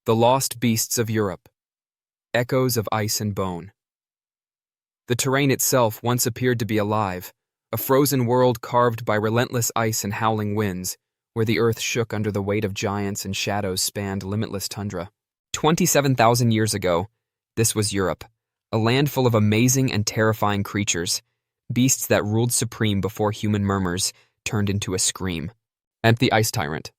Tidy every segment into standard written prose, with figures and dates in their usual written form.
The Lost Beasts of Europe. Echoes of ice and bone. The terrain itself once appeared to be alive, a frozen world carved by relentless ice and howling winds, where the earth shook under the weight of giants and shadows spanned limitless tundra. 27,000 years ago, this was Europe, a land full of amazing and terrifying creatures, beasts that ruled supreme before human murmurs turned into a scream. And the Ice Tyrant.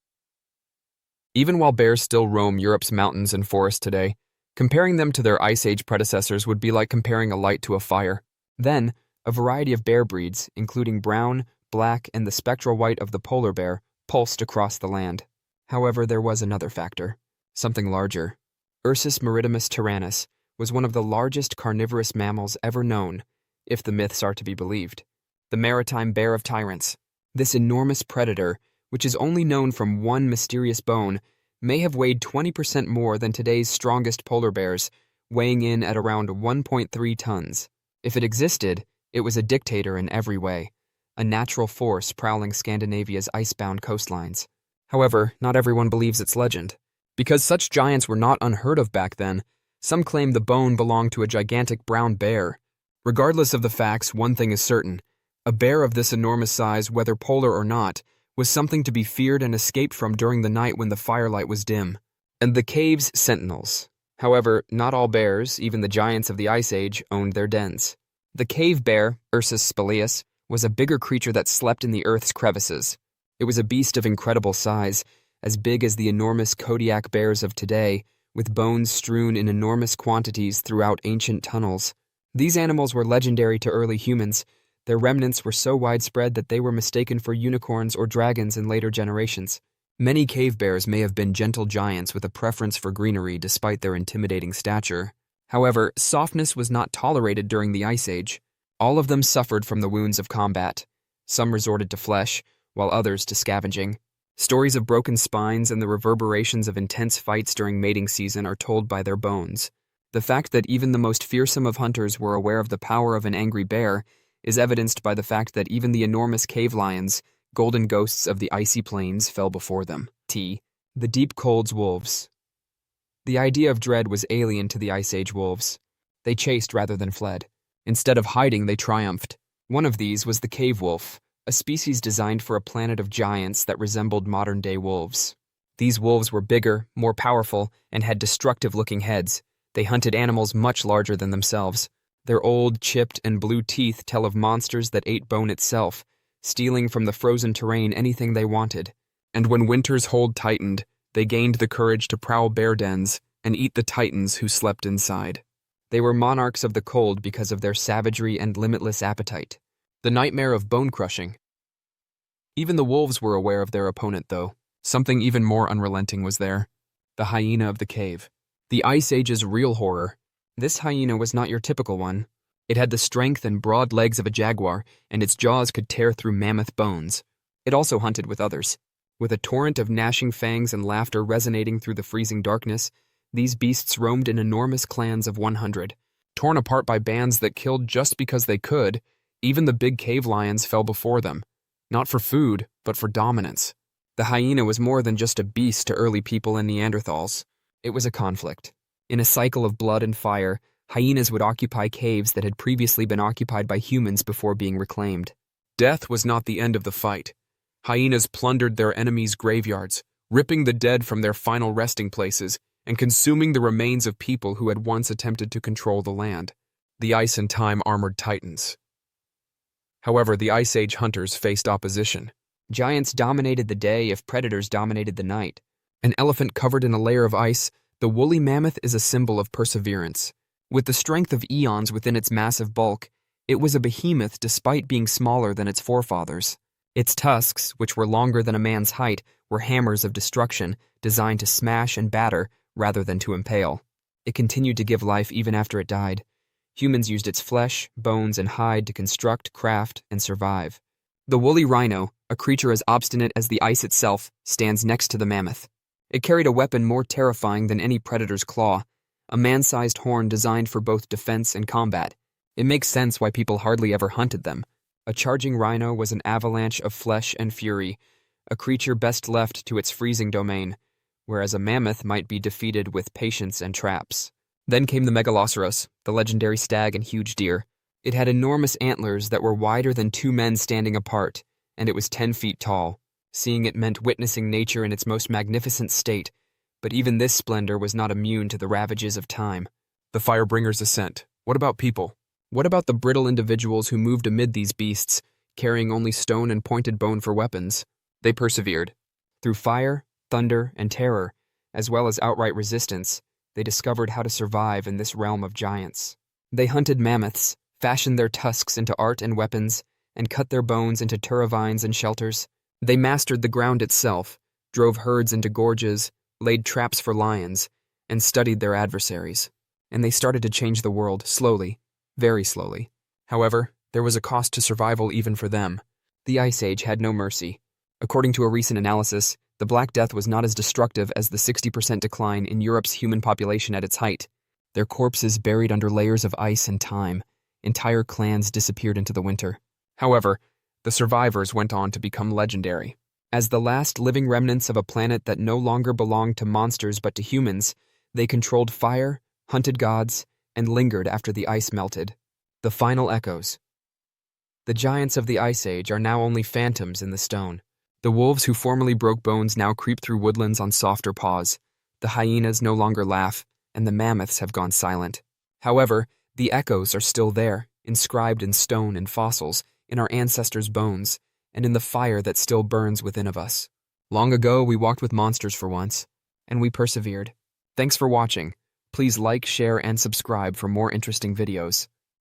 Even while bears still roam Europe's mountains and forests today, comparing them to their Ice Age predecessors would be like comparing a light to a fire. Then, a variety of bear breeds, including brown, black, and the spectral white of the polar bear, pulsed across the land. However, there was another factor, something larger. Ursus maritimus tyrannis was one of the largest carnivorous mammals ever known, if the myths are to be believed. The Maritime Bear of Tyrants. This enormous predator, which is only known from one mysterious bone, may have weighed 20% more than today's strongest polar bears, weighing in at around 1.3 tons. If it existed, it was a dictator in every way, a natural force prowling Scandinavia's icebound coastlines. However, not everyone believes its legend. Because such giants were not unheard of back then, some claim the bone belonged to a gigantic brown bear. Regardless of the facts, one thing is certain. A bear of this enormous size, whether polar or not, was something to be feared and escaped from during the night when the firelight was dim. And the cave's sentinels. However, not all bears, even the giants of the Ice Age, owned their dens. The cave bear, Ursus spelaeus, was a bigger creature that slept in the earth's crevices. It was a beast of incredible size, as big as the enormous Kodiak bears of today, with bones strewn in enormous quantities throughout ancient tunnels. These animals were legendary to early humans. Their remnants were so widespread that they were mistaken for unicorns or dragons in later generations. Many cave bears may have been gentle giants with a preference for greenery despite their intimidating stature. However, softness was not tolerated during the Ice Age. All of them suffered from the wounds of combat. Some resorted to flesh, while others to scavenging. Stories of broken spines and the reverberations of intense fights during mating season are told by their bones. The fact that even the most fearsome of hunters were aware of the power of an angry bear is evidenced by the fact that even the enormous cave lions, golden ghosts of the icy plains, fell before them. The deep cold's wolves. The idea of dread was alien to the Ice Age wolves. They chased rather than fled. Instead of hiding, they triumphed. One of these was the cave wolf, a species designed for a planet of giants that resembled modern-day wolves. These wolves were bigger, more powerful, and had destructive-looking heads. They hunted animals much larger than themselves. Their old, chipped, and blue teeth tell of monsters that ate bone itself, stealing from the frozen terrain anything they wanted. And when winter's hold tightened, they gained the courage to prowl bear dens and eat the titans who slept inside. They were monarchs of the cold because of their savagery and limitless appetite. The nightmare of bone crushing. Even the wolves were aware of their opponent, though. Something even more unrelenting was there. The hyena of the cave. The Ice Age's real horror. This hyena was not your typical one. It had the strength and broad legs of a jaguar, and its jaws could tear through mammoth bones. It also hunted with others. With a torrent of gnashing fangs and laughter resonating through the freezing darkness, these beasts roamed in enormous clans of 100. Torn apart by bands that killed just because they could, even the big cave lions fell before them. Not for food, but for dominance. The hyena was more than just a beast to early people and Neanderthals. It was a conflict. In a cycle of blood and fire, hyenas would occupy caves that had previously been occupied by humans before being reclaimed. Death was not the end of the fight. Hyenas plundered their enemies' graveyards, ripping the dead from their final resting places and consuming the remains of people who had once attempted to control the land. The ice and time armored titans. However, the Ice Age hunters faced opposition. Giants dominated the day if predators dominated the night. An elephant covered in a layer of ice, the woolly mammoth is a symbol of perseverance. With the strength of eons within its massive bulk, it was a behemoth despite being smaller than its forefathers. Its tusks, which were longer than a man's height, were hammers of destruction, designed to smash and batter rather than to impale. It continued to give life even after it died. Humans used its flesh, bones, and hide to construct, craft, and survive. The woolly rhino, a creature as obstinate as the ice itself, stands next to the mammoth. It carried a weapon more terrifying than any predator's claw, a man-sized horn designed for both defense and combat. It makes sense why people hardly ever hunted them. A charging rhino was an avalanche of flesh and fury, a creature best left to its freezing domain. whereas a mammoth might be defeated with patience and traps. Then came the megaloceros, the legendary stag and huge deer. It had enormous antlers that were wider than two men standing apart, and it was 10 feet tall. Seeing it meant witnessing nature in its most magnificent state, but even this splendor was not immune to the ravages of time. The Firebringer's ascent. What about people? What about the brittle individuals who moved amid these beasts, carrying only stone and pointed bone for weapons? They persevered. Through fire, thunder, and terror, as well as outright resistance, they discovered how to survive in this realm of giants. They hunted mammoths, fashioned their tusks into art and weapons, and cut their bones into turavines and shelters. They mastered the ground itself, drove herds into gorges, laid traps for lions, and studied their adversaries. And they started to change the world slowly, very slowly. However, there was a cost to survival even for them. The Ice Age had no mercy. According to a recent analysis, the Black Death was not as destructive as the 60% decline in Europe's human population at its height. Their corpses buried under layers of ice and time, entire clans disappeared into the winter. However, the survivors went on to become legendary. As the last living remnants of a planet that no longer belonged to monsters but to humans, they controlled fire, hunted gods, and lingered after the ice melted. The final echoes. The giants of the Ice Age are now only phantoms in the stone. The wolves who formerly broke bones now creep through woodlands on softer paws. The hyenas no longer laugh, and the mammoths have gone silent. However, the echoes are still there, inscribed in stone and fossils, in our ancestors' bones, and in the fire that still burns within of us. Long ago, we walked with monsters for once, and we persevered. Thanks for watching. Please like, share, and subscribe for more interesting videos.